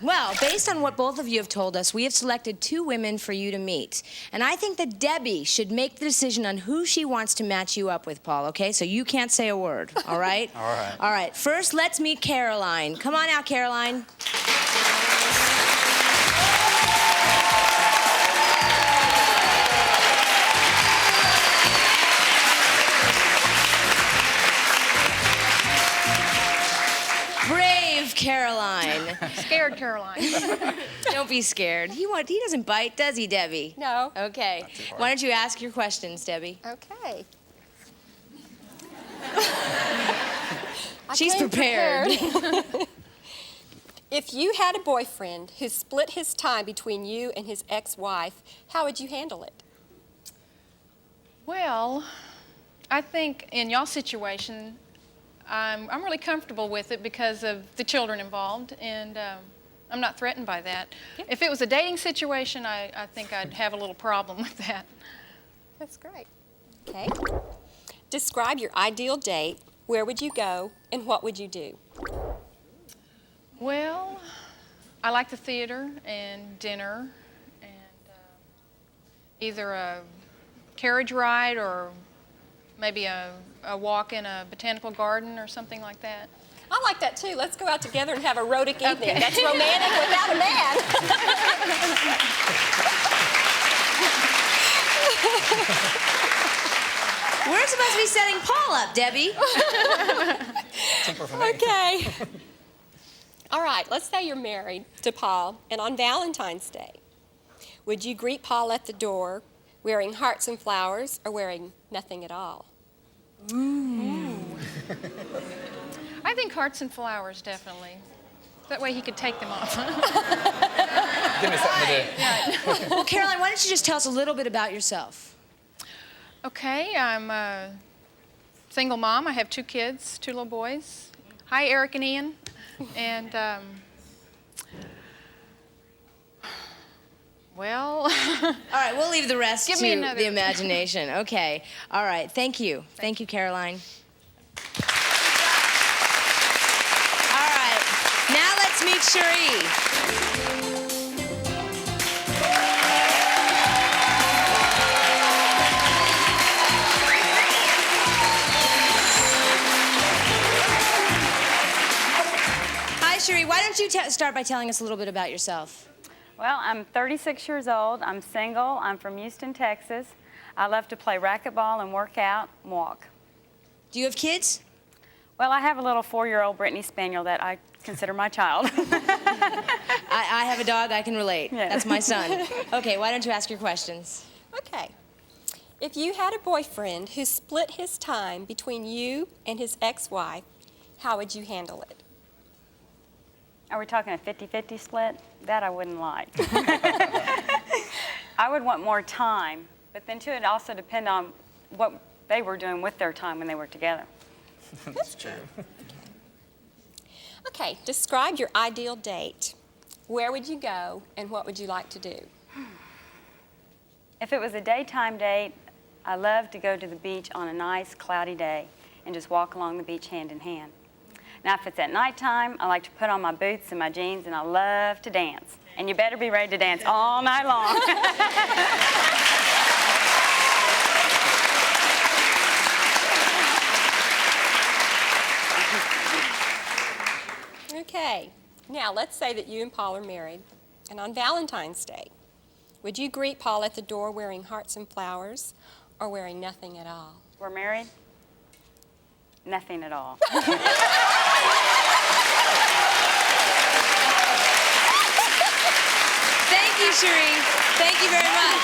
Well, based on what both of you have told us, we have selected 2 women for you to meet. And I think that Debbie should make the decision on who she wants to match you up with, Paul, okay? So you can't say a word, all right? All right. All right, first let's meet Caroline. Come on out, Caroline. Brave Caroline. Scared Caroline. Don't be scared. He doesn't bite, does he, Debbie? No. Okay. Why don't you ask your questions, Debbie? Okay. She's prepared. If you had a boyfriend who split his time between you and his ex-wife, how would you handle it? Well, I think in y'all's situation, I'm really comfortable with it because of the children involved, and I'm not threatened by that. Yep. If it was a dating situation, I think I'd have a little problem with that. That's great. Okay. Describe your ideal date. Where would you go, and what would you do? Well, I like the theater and dinner, and either a carriage ride or maybe a walk in a botanical garden or something like that. I like that too. Let's go out together and have a erotic evening. That's romantic without a man. We're supposed to be setting Paul up, Debbie. Okay. All right, let's say you're married to Paul, and on Valentine's Day, would you greet Paul at the door wearing hearts and flowers or wearing nothing at all? Ooh. I think hearts and flowers, definitely. That way he could take them off. Give me something to do. Well, Caroline, why don't you just tell us a little bit about yourself? Okay, I'm a single mom. I have 2 kids, 2 little boys. Hi, Eric and Ian. And, well... All right, we'll leave the rest Give to me another. the imagination. Okay. All right, thank you. Thank you, Caroline. All right, now let's meet Cherie. Hi, Cherie. Why don't you start by telling us a little bit about yourself? Well, I'm 36 years old. I'm single. I'm from Houston, Texas. I love to play racquetball and work out and walk. Do you have kids? Well, I have a little 4-year-old Brittany Spaniel that I consider my child. I have a dog, I can relate. Yeah. That's my son. Okay, why don't you ask your questions? Okay. If you had a boyfriend who split his time between you and his ex-wife, how would you handle it? Are we talking a 50-50 split? That I wouldn't like. I would want more time, but then too it also depend on what they were doing with their time when they were together. That's true. Okay, describe your ideal date. Where would you go, and what would you like to do? If it was a daytime date, I love to go to the beach on a nice cloudy day and just walk along the beach hand in hand. Now, if it's at nighttime, I like to put on my boots and my jeans, and I love to dance. And you better be ready to dance all night long. Okay, now let's say that you and Paul are married, and on Valentine's Day, would you greet Paul at the door wearing hearts and flowers or wearing nothing at all? We're married? Nothing at all. Thank you, Cherie. Thank you very much.